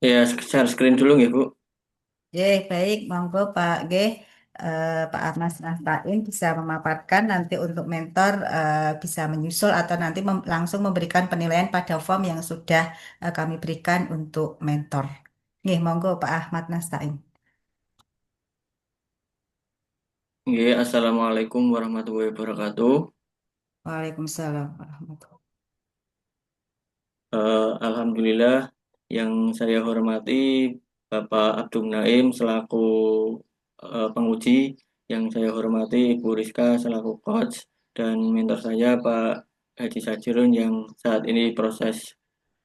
Ya, share screen dulu nggih, Bu. Baik, monggo Pak G. Pak Ahmad Nastain bisa memaparkan nanti untuk mentor bisa menyusul atau nanti langsung memberikan penilaian pada form yang sudah kami berikan untuk mentor. Monggo Pak Ahmad Nastain. Nggih, Assalamualaikum warahmatullahi wabarakatuh. Waalaikumsalam warahmatullahi. Alhamdulillah yang saya hormati Bapak Abdul Naim selaku penguji, yang saya hormati Ibu Rizka selaku coach, dan mentor saya Pak Haji Sajirun yang saat ini proses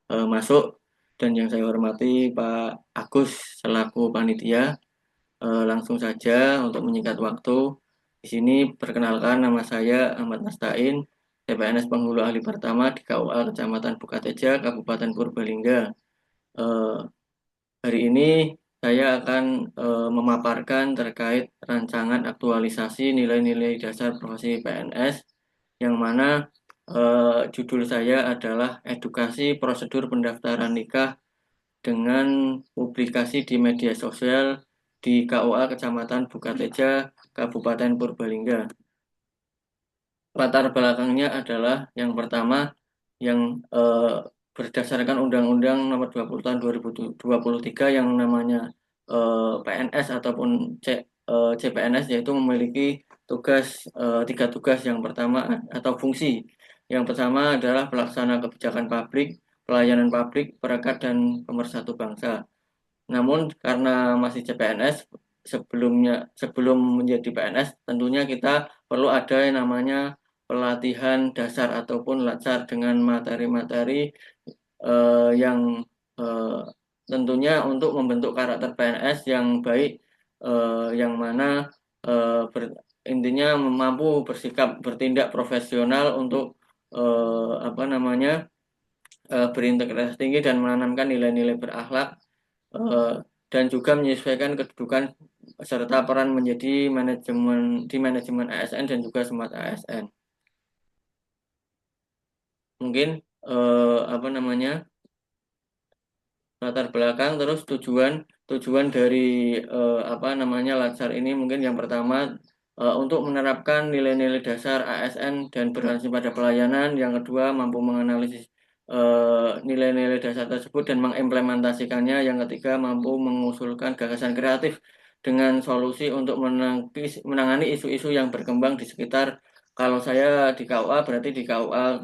masuk, dan yang saya hormati Pak Agus selaku panitia. Langsung saja untuk menyingkat waktu. Di sini perkenalkan, nama saya Ahmad Nastain, CPNS Penghulu Ahli Pertama di KUA Kecamatan Bukateja, Kabupaten Purbalingga. Eh, Hari ini saya akan memaparkan terkait rancangan aktualisasi nilai-nilai dasar profesi PNS, yang mana judul saya adalah Edukasi Prosedur Pendaftaran Nikah dengan publikasi di media sosial di KUA Kecamatan Bukateja, Kabupaten Purbalingga. Latar belakangnya adalah yang pertama, yang berdasarkan Undang-Undang Nomor 20 Tahun 2023 yang namanya PNS ataupun CPNS, yaitu memiliki tugas, tiga tugas. Yang pertama atau fungsi. Yang pertama adalah pelaksana kebijakan publik, pelayanan publik, perekat dan pemersatu bangsa. Namun karena masih CPNS, sebelum menjadi PNS, tentunya kita perlu ada yang namanya pelatihan dasar ataupun latsar dengan materi-materi yang eh, tentunya untuk membentuk karakter PNS yang baik, yang mana intinya mampu bersikap bertindak profesional untuk apa namanya berintegritas tinggi dan menanamkan nilai-nilai berakhlak, eh, dan juga menyesuaikan kedudukan serta peran menjadi manajemen ASN dan juga smart ASN. Mungkin apa namanya latar belakang, terus tujuan tujuan dari apa namanya latsar ini, mungkin yang pertama untuk menerapkan nilai-nilai dasar ASN dan berorientasi pada pelayanan. Yang kedua, mampu menganalisis nilai-nilai dasar tersebut dan mengimplementasikannya. Yang ketiga, mampu mengusulkan gagasan kreatif dengan solusi untuk menangani isu-isu yang berkembang di sekitar. Kalau saya di KUA, berarti di KUA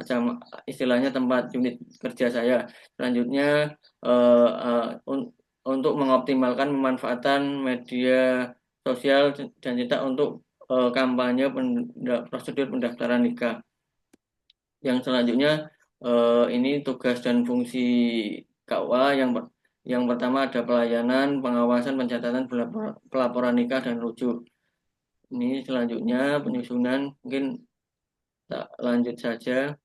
istilahnya tempat unit kerja saya. Selanjutnya, eh, eh, un- untuk mengoptimalkan pemanfaatan media sosial dan cetak untuk kampanye prosedur pendaftaran nikah. Yang selanjutnya, ini tugas dan fungsi KUA. Yang pertama ada pelayanan, pengawasan, pencatatan, pelaporan nikah dan rujuk. Ini selanjutnya penyusunan, mungkin tak lanjut saja.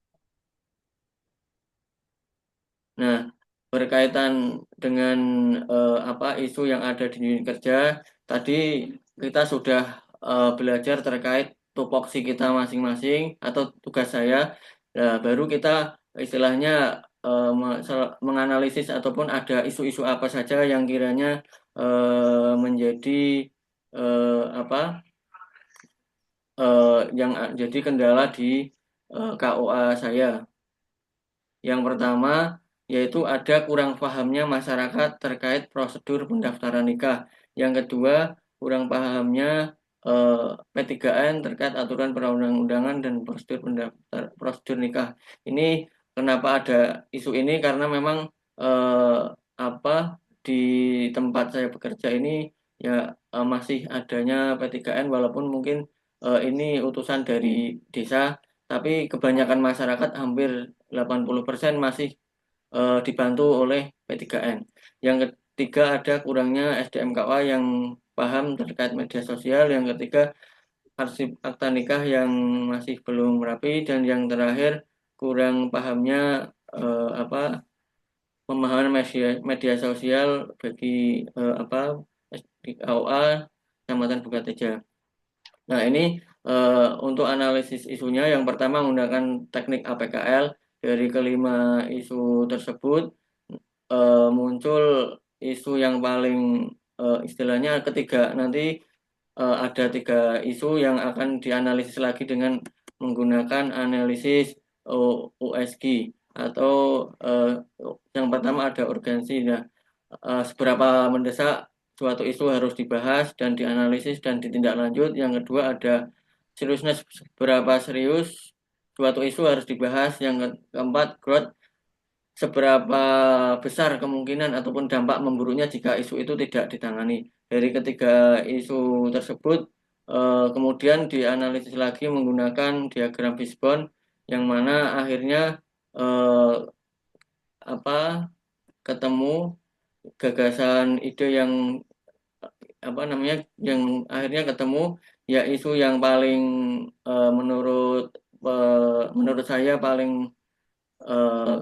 Nah, berkaitan dengan apa isu yang ada di dunia kerja, tadi kita sudah belajar terkait tupoksi kita masing-masing atau tugas saya. Nah, baru kita istilahnya menganalisis ataupun ada isu-isu apa saja yang kiranya menjadi apa yang jadi kendala di KUA saya. Yang pertama, yaitu ada kurang pahamnya masyarakat terkait prosedur pendaftaran nikah. Yang kedua, kurang pahamnya P3N terkait aturan perundang-undangan dan prosedur nikah. Ini kenapa ada isu ini? Karena memang eh, apa di tempat saya bekerja ini ya masih adanya P3N, walaupun mungkin ini utusan dari desa, tapi kebanyakan masyarakat, hampir 80% masih dibantu oleh P3N. Yang ketiga, ada kurangnya SDM KUA yang paham terkait media sosial. Yang ketiga, arsip akta nikah yang masih belum rapi. Dan yang terakhir, kurang pahamnya apa pemahaman media sosial bagi apa di KUA Kecamatan Bukateja. Nah, ini untuk analisis isunya, yang pertama menggunakan teknik APKL. Dari kelima isu tersebut muncul isu yang paling istilahnya ketiga nanti ada tiga isu yang akan dianalisis lagi dengan menggunakan analisis USG atau eh, yang pertama ada urgensi. Nah, seberapa mendesak suatu isu harus dibahas dan dianalisis dan ditindaklanjut. Yang kedua ada seriousness, seberapa serius suatu isu harus dibahas. Yang keempat, growth, seberapa besar kemungkinan ataupun dampak memburuknya jika isu itu tidak ditangani. Dari ketiga isu tersebut, kemudian dianalisis lagi menggunakan diagram Fishbone, yang mana akhirnya eh, apa ketemu gagasan ide yang apa namanya yang akhirnya ketemu ya isu yang paling menurut saya paling eh,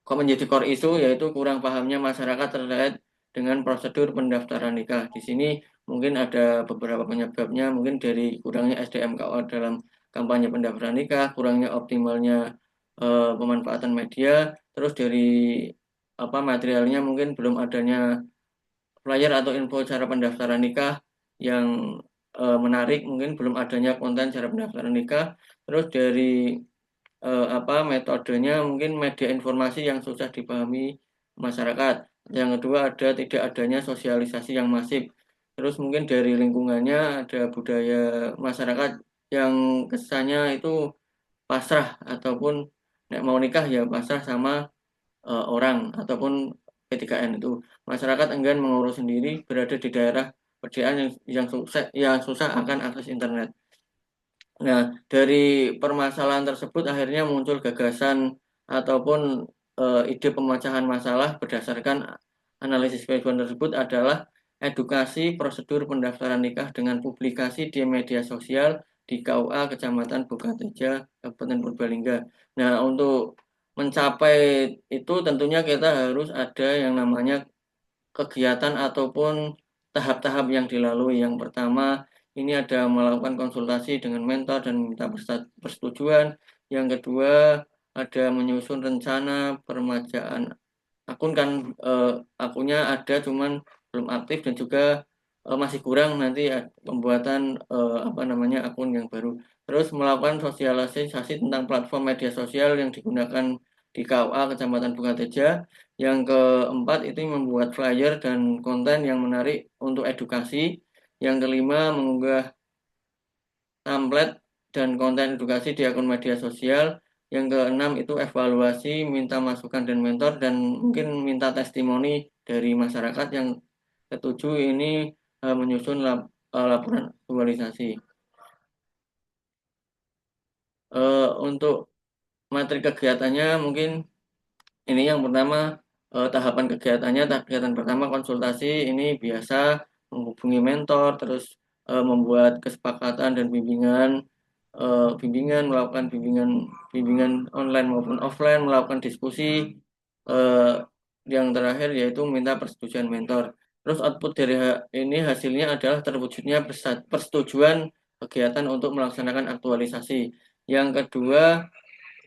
kok menjadi core isu yaitu kurang pahamnya masyarakat terkait dengan prosedur pendaftaran nikah. Di sini mungkin ada beberapa penyebabnya, mungkin dari kurangnya SDM KUA dalam kampanye pendaftaran nikah, kurangnya optimalnya pemanfaatan media, terus dari apa materialnya mungkin belum adanya flyer atau info cara pendaftaran nikah yang menarik, mungkin belum adanya konten cara pendaftaran nikah, terus dari apa metodenya mungkin media informasi yang susah dipahami masyarakat. Yang kedua ada tidak adanya sosialisasi yang masif. Terus mungkin dari lingkungannya ada budaya masyarakat yang kesannya itu pasrah ataupun nek mau nikah ya pasrah sama orang ataupun P3N itu. Masyarakat enggan mengurus sendiri berada di daerah pedesaan yang susah akan akses internet. Nah, dari permasalahan tersebut akhirnya muncul gagasan ataupun ide pemecahan masalah berdasarkan analisis background tersebut adalah edukasi prosedur pendaftaran nikah dengan publikasi di media sosial di KUA Kecamatan Bogateja, Kabupaten Purbalingga. Nah, untuk mencapai itu tentunya kita harus ada yang namanya kegiatan ataupun tahap-tahap yang dilalui. Yang pertama, ini ada melakukan konsultasi dengan mentor dan minta persetujuan. Yang kedua, ada menyusun rencana permajaan akun kan akunnya ada cuman belum aktif dan juga masih kurang nanti pembuatan apa namanya akun yang baru. Terus melakukan sosialisasi tentang platform media sosial yang digunakan di KUA Kecamatan Bungateja. Yang keempat itu membuat flyer dan konten yang menarik untuk edukasi. Yang kelima mengunggah template dan konten edukasi di akun media sosial. Yang keenam itu evaluasi, minta masukan dan mentor, dan mungkin minta testimoni dari masyarakat. Yang ketujuh ini menyusun laporan aktualisasi. Untuk materi kegiatannya mungkin ini yang pertama tahapan kegiatannya, kegiatan pertama konsultasi ini biasa menghubungi mentor, terus membuat kesepakatan dan bimbingan, melakukan bimbingan online maupun offline, melakukan diskusi. eh, yang terakhir yaitu minta persetujuan mentor. Terus output dari ini hasilnya adalah terwujudnya persetujuan kegiatan untuk melaksanakan aktualisasi. Yang kedua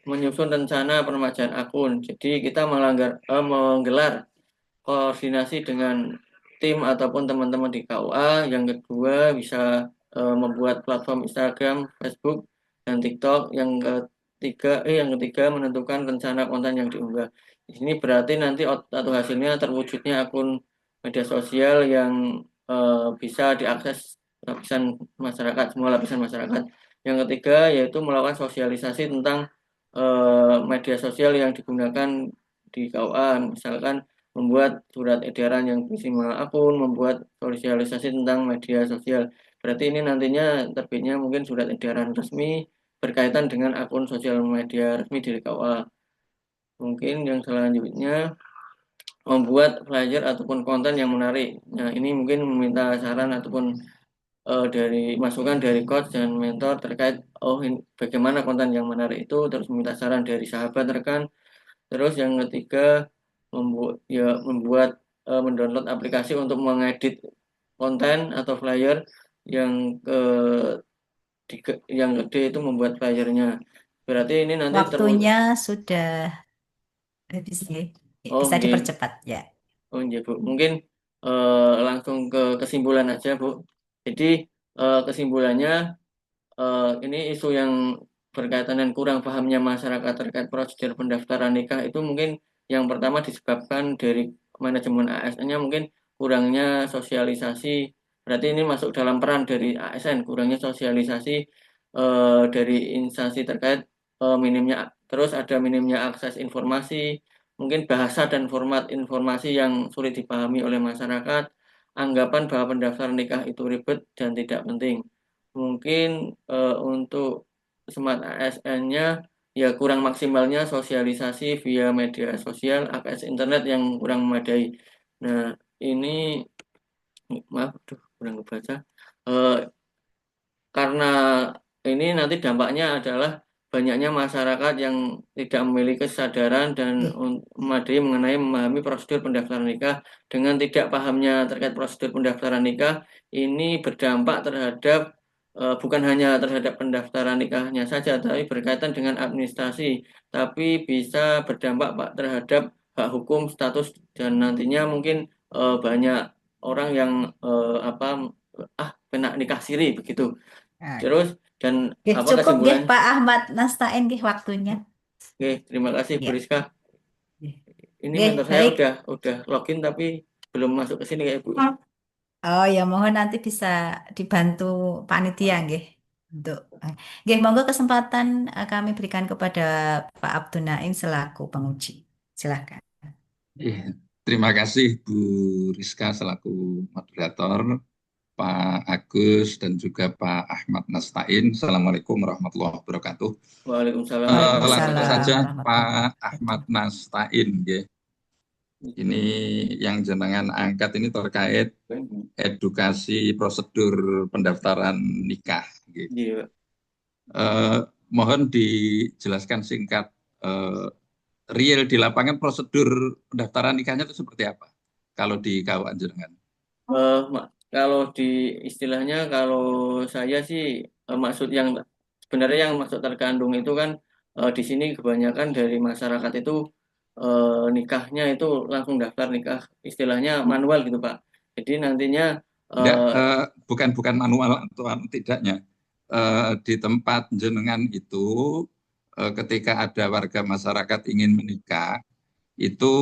menyusun rencana permajaan akun. Jadi kita menggelar koordinasi dengan tim ataupun teman-teman di KUA. Yang kedua bisa membuat platform Instagram, Facebook, dan TikTok. Yang ketiga menentukan rencana konten yang diunggah. Di sini berarti nanti atau hasilnya terwujudnya akun media sosial yang bisa diakses lapisan masyarakat, semua lapisan masyarakat. Yang ketiga yaitu melakukan sosialisasi tentang media sosial yang digunakan di KUA, misalkan membuat surat edaran yang berisi nama akun, membuat sosialisasi tentang media sosial. Berarti ini nantinya terbitnya mungkin surat edaran resmi berkaitan dengan akun sosial media resmi di KUA. Mungkin yang selanjutnya membuat flyer ataupun konten yang menarik. Nah, ini mungkin meminta saran ataupun dari masukan dari coach dan mentor terkait bagaimana konten yang menarik itu, terus meminta saran dari sahabat rekan. Terus yang ketiga membuat mendownload aplikasi untuk mengedit konten atau flyer. Yang yang gede itu membuat flyernya. Berarti ini nanti Waktunya sudah habis ya. oh Bisa nggih. dipercepat ya. Oh iya Bu, mungkin langsung ke kesimpulan aja Bu. Jadi kesimpulannya ini isu yang berkaitan dan kurang pahamnya masyarakat terkait prosedur pendaftaran nikah itu mungkin yang pertama disebabkan dari manajemen ASN-nya mungkin kurangnya sosialisasi. Berarti ini masuk dalam peran dari ASN, kurangnya sosialisasi dari instansi terkait minimnya terus ada minimnya akses informasi, mungkin bahasa dan format informasi yang sulit dipahami oleh masyarakat, anggapan bahwa pendaftaran nikah itu ribet dan tidak penting. Mungkin untuk smart ASN-nya ya kurang maksimalnya sosialisasi via media sosial, akses internet yang kurang memadai. Nah, ini maaf, aduh, kurang kebaca. Eh, karena ini nanti dampaknya adalah banyaknya masyarakat yang tidak memiliki kesadaran dan Oke. memadai mengenai memahami prosedur pendaftaran nikah. Dengan tidak pahamnya terkait prosedur pendaftaran nikah, ini berdampak terhadap bukan hanya terhadap pendaftaran nikahnya saja, tapi berkaitan dengan administrasi, tapi bisa berdampak Pak terhadap hak hukum, status dan nantinya mungkin banyak orang yang apa kena nikah siri begitu. Nah, Terus dan oke, apa cukup nggih kesimpulan? Pak Ahmad Nastain nggih waktunya. Oke, terima kasih Bu Ya. Rizka. Ini Oke, mentor saya baik. udah login tapi belum masuk ke sini kayak Bu. Oh ya, mohon nanti bisa dibantu panitia nggih untuk nggih monggo kesempatan kami berikan kepada Pak Abdul Naim selaku penguji. Silakan. Iya, terima kasih Bu Rizka selaku moderator, Pak Agus dan juga Pak Ahmad Nastain. Assalamualaikum warahmatullahi wabarakatuh. Waalaikumsalam Langsung warahmatullahi Waalaikumsalam saja wabarakatuh. warahmatullahi Pak Ahmad wabarakatuh. Nastain, ya. Ini yang jenengan angkat ini terkait edukasi prosedur pendaftaran nikah. Ya. Iya. Eh, Mohon dijelaskan singkat, eh, real di lapangan prosedur pendaftaran nikahnya itu seperti apa? Kalau di KUA jenengan. Kalau di istilahnya kalau saya sih maksud yang sebenarnya yang maksud terkandung itu kan di sini kebanyakan dari masyarakat itu nikahnya itu langsung daftar nikah istilahnya manual gitu Pak. Jadi nantinya Enggak, eh, bukan manual atau tidaknya. Di tempat jenengan itu, ketika ada warga masyarakat ingin menikah, itu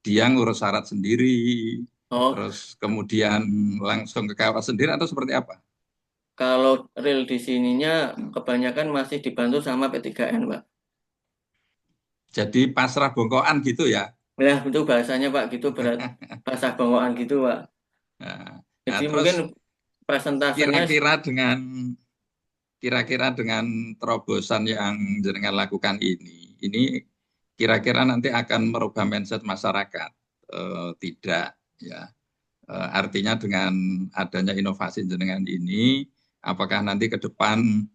dia ngurus syarat sendiri, oh terus kemudian langsung ke KUA sendiri atau seperti apa? kalau real di sininya kebanyakan masih dibantu sama P3N Pak. Jadi pasrah bongkoan gitu ya. Ya itu bahasanya Pak gitu berat bahasa bawaan gitu Pak. Nah, nah, Jadi terus mungkin presentasenya kira-kira dengan kira-kira dengan terobosan yang jenengan lakukan ini kira-kira nanti akan merubah mindset masyarakat. Tidak, ya. Artinya dengan adanya inovasi jenengan ini, apakah nanti ke depan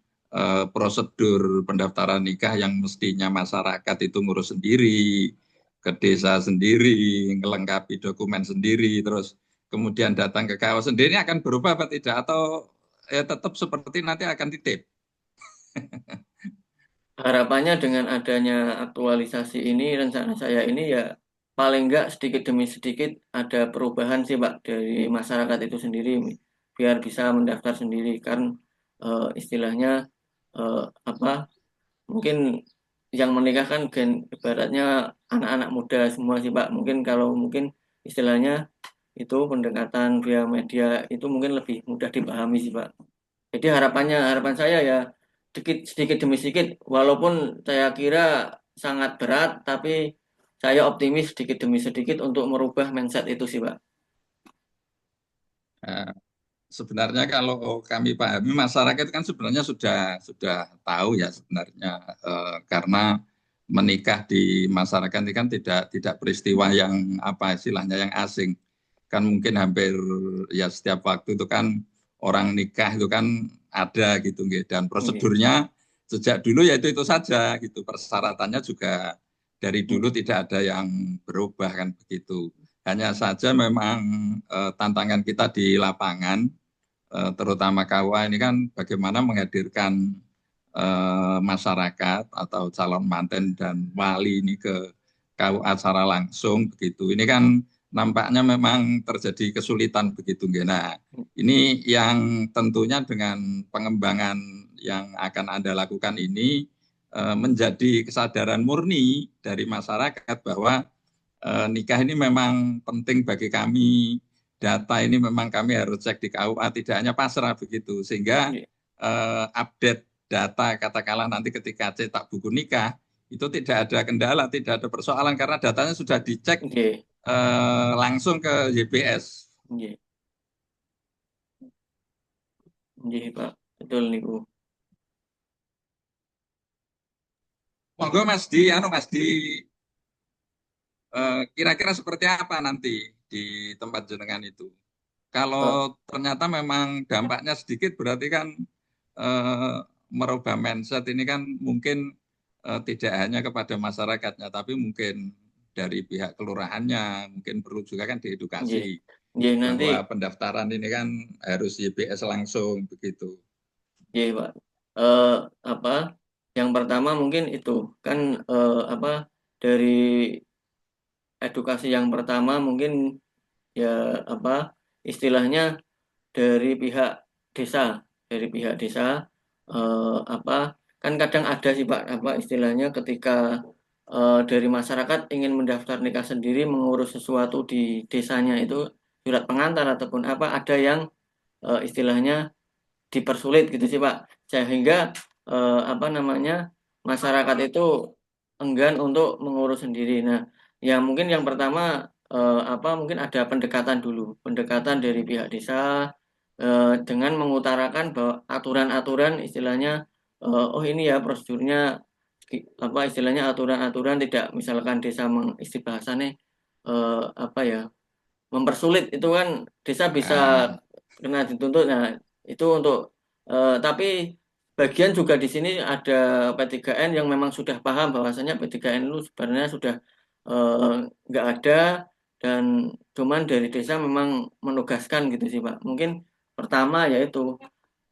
prosedur pendaftaran nikah yang mestinya masyarakat itu ngurus sendiri, ke desa sendiri, melengkapi dokumen sendiri, terus kemudian datang ke KUA sendiri akan berubah apa tidak? Atau ya tetap seperti nanti akan titip? harapannya dengan adanya aktualisasi ini, rencana saya ini ya paling enggak sedikit demi sedikit ada perubahan sih Pak dari masyarakat itu sendiri biar bisa mendaftar sendiri kan istilahnya eh, apa mungkin yang menikah kan ibaratnya anak-anak muda semua sih Pak mungkin kalau mungkin istilahnya itu pendekatan via media itu mungkin lebih mudah dipahami sih Pak. Jadi harapan saya ya sedikit sedikit demi sedikit, walaupun saya kira sangat berat, tapi saya optimis sedikit demi sedikit untuk merubah mindset itu sih, Pak. Nah, sebenarnya kalau kami pahami masyarakat kan sebenarnya sudah tahu ya sebenarnya, karena menikah di masyarakat ini kan tidak peristiwa yang apa istilahnya yang asing, kan mungkin hampir ya setiap waktu itu kan orang nikah itu kan ada gitu gitu, dan Oke. prosedurnya sejak dulu ya itu saja gitu, persyaratannya juga dari dulu tidak ada yang berubah kan begitu. Hanya saja memang tantangan kita di lapangan, terutama KUA ini kan bagaimana menghadirkan masyarakat atau calon manten dan wali ini ke KUA secara langsung begitu. Ini kan nampaknya memang terjadi kesulitan begitu nggih. Nah, ini yang tentunya dengan pengembangan yang akan Anda lakukan ini menjadi kesadaran murni dari masyarakat bahwa nikah ini memang penting bagi kami, data ini memang kami harus cek di KUA, tidak hanya pasrah begitu, sehingga Nggih. Update data katakanlah nanti ketika cetak buku nikah itu tidak ada kendala, tidak ada persoalan karena datanya sudah dicek Nggih. langsung ke YPS. Nggih. Nggih, Pak. Betul niku. Monggo Mas Di kira-kira seperti apa nanti di tempat jenengan itu? Eh, Kalau ternyata memang dampaknya sedikit berarti kan eh, merubah mindset ini kan mungkin tidak hanya kepada masyarakatnya, tapi mungkin dari pihak kelurahannya, mungkin perlu juga kan nggih. diedukasi Nggih, nanti bahwa pendaftaran ini kan harus YPS langsung begitu. nggih, Pak. Eh, apa? Yang pertama mungkin itu kan apa dari edukasi yang pertama mungkin ya apa istilahnya dari pihak desa, dari pihak desa apa kan kadang ada sih Pak apa istilahnya ketika dari masyarakat ingin mendaftar nikah sendiri mengurus sesuatu di desanya itu surat pengantar ataupun apa ada yang istilahnya dipersulit gitu sih Pak sehingga apa namanya masyarakat itu enggan untuk mengurus sendiri. Nah, ya mungkin yang pertama apa mungkin ada pendekatan dulu, pendekatan dari pihak desa dengan mengutarakan bahwa aturan-aturan istilahnya oh ini ya prosedurnya apa istilahnya aturan-aturan tidak misalkan desa mengistibahasannya apa ya mempersulit itu kan desa bisa Nah, kena dituntut. Nah, itu untuk tapi bagian juga di sini ada P3N yang memang sudah paham bahwasanya P3N itu sebenarnya sudah eh, nggak ada dan cuman dari desa memang menugaskan gitu sih Pak. Mungkin pertama yaitu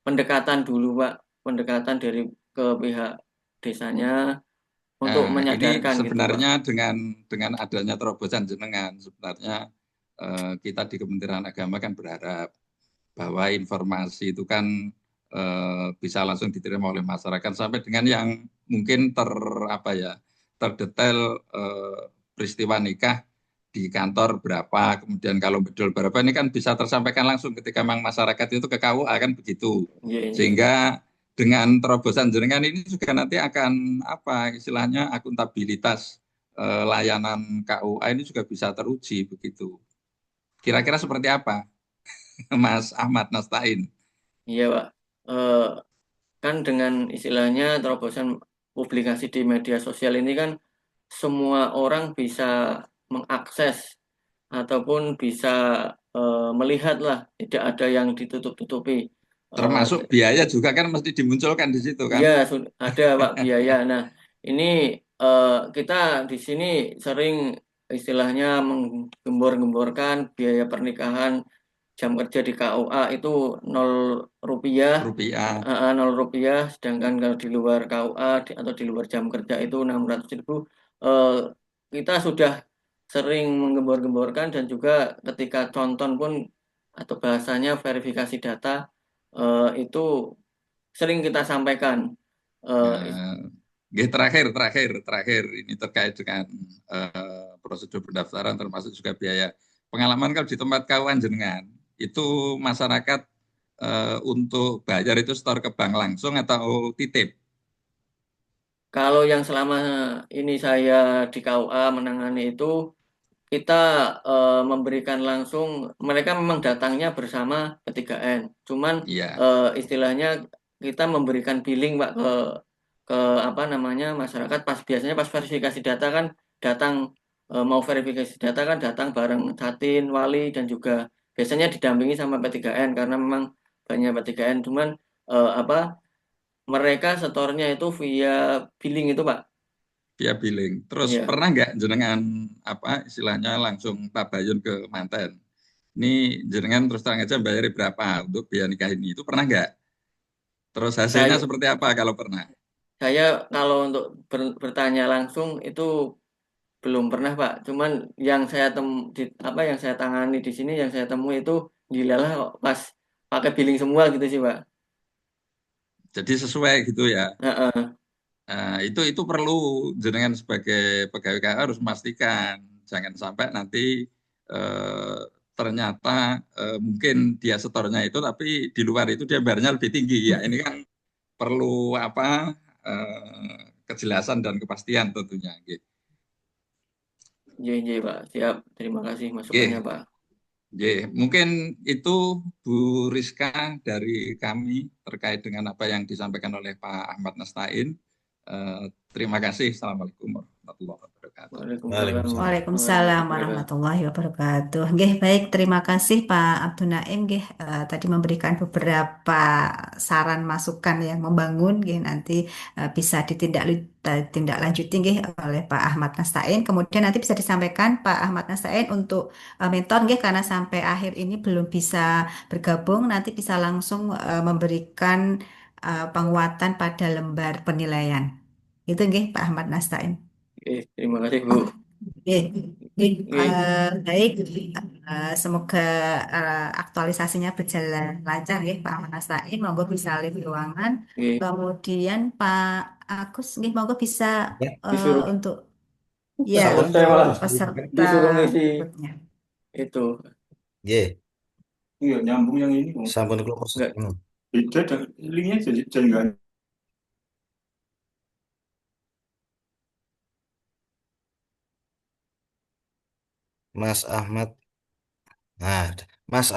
pendekatan dulu Pak, pendekatan dari ke pihak desanya untuk ini menyadarkan gitu Pak. sebenarnya dengan adanya terobosan jenengan, sebenarnya kita di Kementerian Agama kan berharap bahwa informasi itu kan bisa langsung diterima oleh masyarakat sampai dengan yang mungkin apa ya terdetail peristiwa nikah di kantor berapa, kemudian kalau bedol berapa ini kan bisa tersampaikan langsung ketika memang masyarakat itu ke KUA kan begitu. Iya, iya. Sehingga dengan terobosan jaringan ini juga nanti akan apa istilahnya akuntabilitas layanan KUA ini juga bisa teruji begitu. Kira-kira seperti apa, Mas Ahmad Nastain? Iya, Pak. Eh, kan dengan istilahnya terobosan publikasi di media sosial ini kan semua orang bisa mengakses ataupun bisa melihat lah, tidak ada yang ditutup-tutupi. Eh, Termasuk biaya juga kan mesti dimunculkan di situ kan? iya, ada Pak biaya. Nah, ini kita di sini sering istilahnya menggembor-gemborkan biaya pernikahan jam kerja di KUA itu 0 rupiah, Rupiah. 0 rupiah, sedangkan kalau di luar KUA atau di luar jam kerja itu 600.000. Eh, kita sudah sering menggembor-gemborkan dan juga ketika contoh pun atau bahasanya verifikasi data itu sering kita sampaikan. Eh, terakhir ini terkait dengan prosedur pendaftaran termasuk juga biaya. Pengalaman kalau di tempat kawan jenengan itu masyarakat untuk bayar itu setor ke bank langsung atau titip? Kalau yang selama ini saya di KUA menangani itu kita memberikan langsung mereka memang datangnya bersama P3N. Cuman Iya. istilahnya kita memberikan billing Pak ke apa namanya masyarakat pas biasanya pas verifikasi data kan datang mau verifikasi data kan datang bareng Jatin, Wali dan juga biasanya didampingi sama P3N karena memang banyak P3N. Cuman apa mereka setornya itu via billing itu Pak. Via billing. Terus Iya. pernah nggak jenengan apa istilahnya langsung tabayun ke manten? Ini jenengan terus terang aja bayar berapa untuk biaya nikah ini? Itu pernah nggak? Terus hasilnya Saya seperti apa kalau pernah? Saya kalau untuk bertanya langsung itu belum pernah Pak. Cuman yang saya apa yang saya tangani di sini yang saya temui itu dilalah kok pas pakai billing semua gitu sih Pak. Jadi sesuai gitu ya. Heeh. Nah, itu perlu jenengan sebagai pegawai KA harus memastikan jangan sampai nanti eh, ternyata mungkin dia setornya itu tapi di luar itu dia bayarnya lebih tinggi ya. Ini kan perlu apa kejelasan dan kepastian tentunya. Gitu. Iya, iya Pak. Siap. Terima kasih masukannya Oke, Pak. oke. Mungkin itu Bu Rizka dari kami terkait dengan apa yang disampaikan oleh Pak Ahmad Nastain. Eh, Terima kasih. Assalamualaikum warahmatullahi wabarakatuh. Waalaikumsalam Waalaikumsalam. warahmatullahi Waalaikumsalam wabarakatuh. warahmatullahi wabarakatuh. Nggih, baik, terima kasih Pak Abdul Naim nggih tadi memberikan beberapa saran masukan yang membangun nggih nanti bisa ditindaklanjuti nggih oleh Pak Ahmad Nastain. Kemudian nanti bisa disampaikan Pak Ahmad Nastain untuk mentor nggih karena sampai akhir ini belum bisa bergabung nanti bisa langsung memberikan penguatan pada lembar penilaian. Itu nggih Pak Ahmad Nastain. Oke, terima kasih Bu. Oke, oke, Oke, baik. Semoga aktualisasinya berjalan lancar ya Pak Manasai. Monggo bisa live ruangan. oke. Kemudian Pak Agus, nih monggo bisa Ya, Disuruh untuk ya sampun saya untuk kula malah presentasikan. peserta disuruh ngisi berikutnya. itu. Nggih, Iya, nyambung yang ini kok. sampun kula Enggak presentasikan. beda dan linknya jadi enggak. Mas Ahmad. Nah, Mas